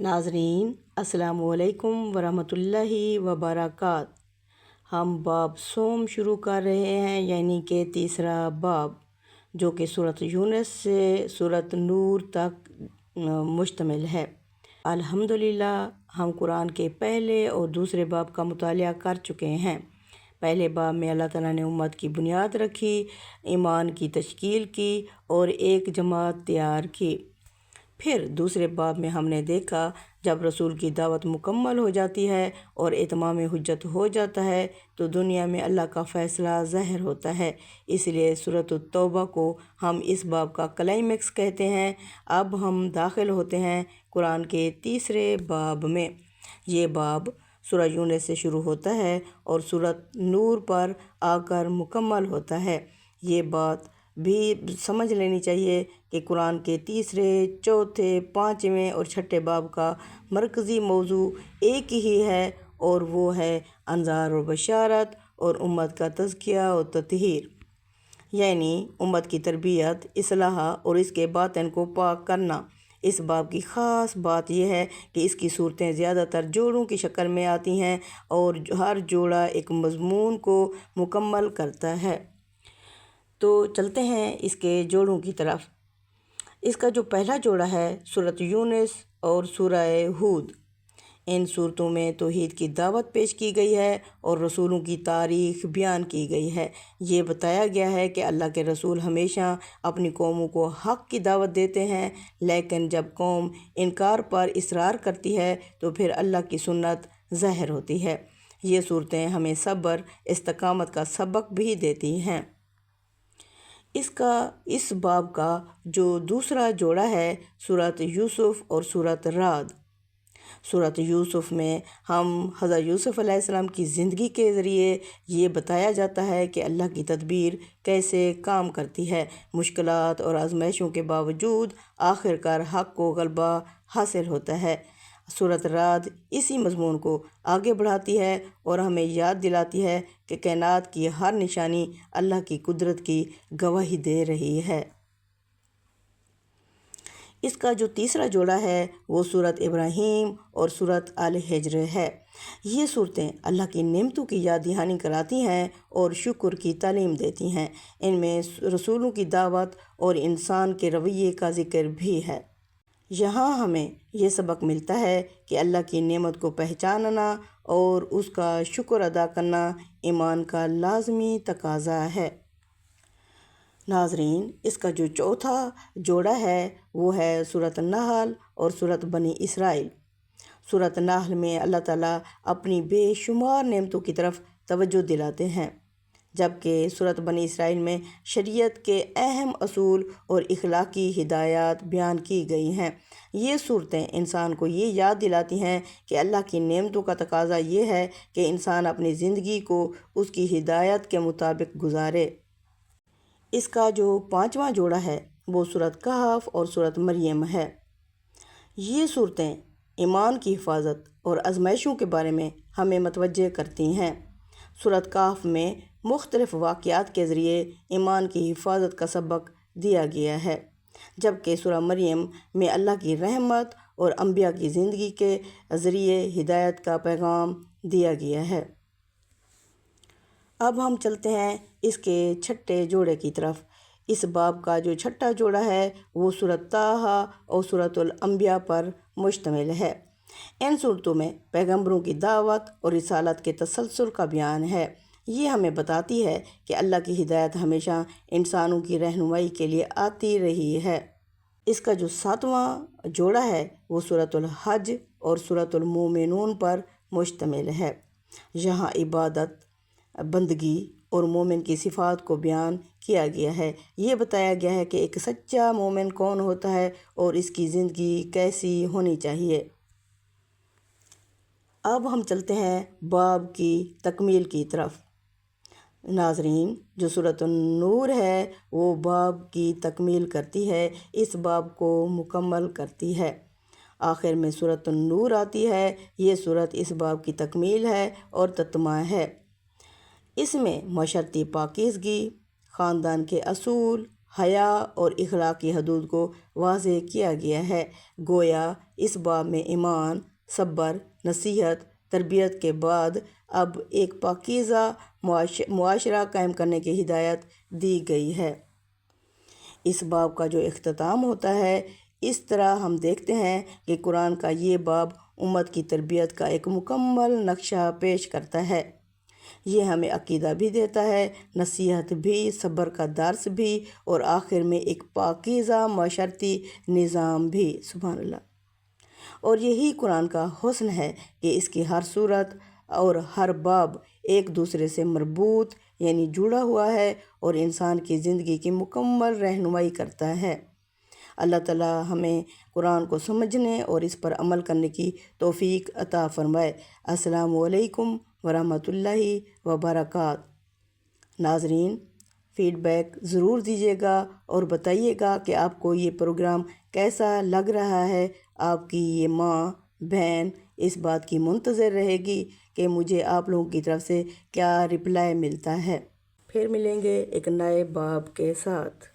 नाज़रीन अस्सलाम वालेकुम वरहमतुल्लाहि वबरकात। हम बाब सोम शुरू कर रहे हैं, यानी कि तीसरा बाब, जो कि सूरत यूनुस से सूरत नूर तक मुश्तमिल है। अल्हम्दुलिल्लाह हम कुरान के पहले और दूसरे बाब का मुतालिया कर चुके हैं। पहले बाब में अल्लाह ताला ने उम्मत की बुनियाद रखी, ईमान की तश्कील की और एक जमात तैयार की। फिर दूसरे बाब में हमने देखा जब रसूल की दावत मुकम्मल हो जाती है और इत्माम हुज्जत हो जाता है तो दुनिया में अल्लाह का फ़ैसला ज़ाहिर होता है। इसलिए सूरत तौबा को हम इस बाब का क्लाइमेक्स कहते हैं। अब हम दाखिल होते हैं कुरान के तीसरे बाब में। ये बाब सूरह यूनुस से शुरू होता है और सूरत नूर पर आकर मुकम्मल होता है। ये बात भी समझ लेनी चाहिए कि कुरान के तीसरे, चौथे, पाँचवें और छठे बाब का मरकज़ी मौजू एक ही है और वो है अंज़ार और बशारत और उम्मत का तज़किया और तत्हीर, यानी उम्मत की तरबियत, इस्लाह और इसके बातिन को पाक करना। इस बाब की ख़ास बात यह है कि इसकी सूरतें ज़्यादातर जोड़ों की शक्ल में आती हैं और हर जोड़ा एक मज़मून को मुकम्मल करता है। तो चलते हैं इसके जोड़ों की तरफ। इसका जो पहला जोड़ा है सूरत यूनुस और सूरह हूद। इन सूरतों में तौहीद की दावत पेश की गई है और रसूलों की तारीख़ बयान की गई है। ये बताया गया है कि अल्लाह के रसूल हमेशा अपनी कौमों को हक़ की दावत देते हैं, लेकिन जब कौम इनकार पर इसरार करती है तो फिर अल्लाह की सुन्नत ज़ाहिर होती है। ये सूरतें हमें सब्र, इस्तिकामत का सबक भी देती हैं। इस बाब का जो दूसरा जोड़ा है सूरत यूसुफ और सूरत राद। सूरत यूसुफ में हम हज़रत यूसुफ अलैहिस्सलाम की ज़िंदगी के ज़रिए ये बताया जाता है कि अल्लाह की तदबीर कैसे काम करती है। मुश्किलात और आजमाइशों के बावजूद आखिरकार हक़ को गलबा हासिल होता है। सूरत राद इसी मज़मून को आगे बढ़ाती है और हमें याद दिलाती है कि कायनात की हर निशानी अल्लाह की कुदरत की गवाही दे रही है। इसका जो तीसरा जोड़ा है वो सूरत इब्राहीम और सूरत अल हिज्र है। ये सूरतें अल्लाह की नेमतों की याद दहानी कराती हैं और शुक्र की तालीम देती हैं। इनमें रसूलों की दावत और इंसान के रवैये का ज़िक्र भी है। यहाँ हमें यह सबक मिलता है कि अल्लाह की नेमत को पहचानना और उसका शुक्र अदा करना ईमान का लाज़मी तकाज़ा है। नाज़रीन, इसका जो चौथा जोड़ा है वो है सूरत नहल और सूरत बनी इसराइल। सूरत नहल में अल्लाह ताला अपनी बेशुमार नेमतों की तरफ तवज्जो दिलाते हैं, जबकि सूरत बनी इसराइल में शरीयत के अहम असूल और इखलाकी हिदायत बयान की गई हैं। ये सूरतें इंसान को ये याद दिलाती हैं कि अल्लाह की नेमतों का तकाज़ा ये है कि इंसान अपनी ज़िंदगी को उसकी हिदायत के मुताबिक गुजारे। इसका जो पाँचवा जोड़ा है वो सूरत कहफ और सूरत मरियम है। ये सूरतें ईमान की हिफाजत और आजमाइशों के बारे में हमें मतवज्जे करती हैं। सूरत कहफ में मुख्तलिफ़ वाक़यात के ज़रिए ईमान की हिफाजत का सबक दिया गया है, जबकि सूरह मरियम में अल्लाह की रहमत और अंबिया की ज़िंदगी के ज़रिए हिदायत का पैगाम दिया गया है। अब हम चलते हैं इसके छठे जोड़े की तरफ। इस बाब का जो छठा जोड़ा है वो सूरत ताहा और सूरतुल अंबिया पर मुश्तमिल है। इन सूरतों में पैगंबरों की दावत और रिसालत के तसलसल का बयान है। ये हमें बताती है कि अल्लाह की हिदायत हमेशा इंसानों की रहनुमाई के लिए आती रही है। इसका जो सातवां जोड़ा है वो सूरतुल हज और सूरतुल मोमिनून पर मुश्तमिल है। यहाँ इबादत, बंदगी और मोमिन की सिफ़ात को बयान किया गया है। ये बताया गया है कि एक सच्चा मोमिन कौन होता है और इसकी ज़िंदगी कैसी होनी चाहिए। अब हम चलते हैं बाब की तकमील की तरफ। नाज़रीन, जो सूरत नूर है वो बाब की तकमील करती है, इस बाब को मुकम्मल करती है। आखिर में सूरत नूर आती है। ये सूरत इस बाब की तकमील है और तत्मा है। इसमें मशरती पाकीज़गी, ख़ानदान के असूल, حیا اور اخلاقی حدود کو واضح کیا گیا ہے۔ گویا اس باب میں ایمان، صبر، نصیحت، تربیت کے بعد اب ایک پاکیزہ معاشرہ قائم کرنے کی ہدایت دی گئی ہے۔ اس باب کا جو اختتام ہوتا ہے، اس طرح ہم دیکھتے ہیں کہ قرآن کا یہ باب امت کی تربیت کا ایک مکمل نقشہ پیش کرتا ہے۔ یہ ہمیں عقیدہ بھی دیتا ہے، نصیحت بھی، صبر کا درس بھی، اور آخر میں ایک پاکیزہ معاشرتی نظام بھی۔ سبحان اللہ۔ اور یہی قرآن کا حسن ہے کہ اس کی ہر صورت اور ہر باب ایک دوسرے سے مربوط یعنی جڑا ہوا ہے اور انسان کی زندگی کی مکمل رہنمائی کرتا ہے۔ اللہ تعالیٰ ہمیں قرآن کو سمجھنے اور اس پر عمل کرنے کی توفیق عطا فرمائے۔ السلام علیکم ورحمۃ اللہ وبرکاتہ۔ ناظرین، فیڈ بیک ضرور دیجیے گا اور بتائیے گا کہ آپ کو یہ پروگرام کیسا لگ رہا ہے۔ آپ کی یہ ماں، بہن اس بات کی منتظر رہے گی کہ مجھے آپ لوگوں کی طرف سے کیا رپلائی ملتا ہے۔ پھر ملیں گے ایک نئے باب کے ساتھ۔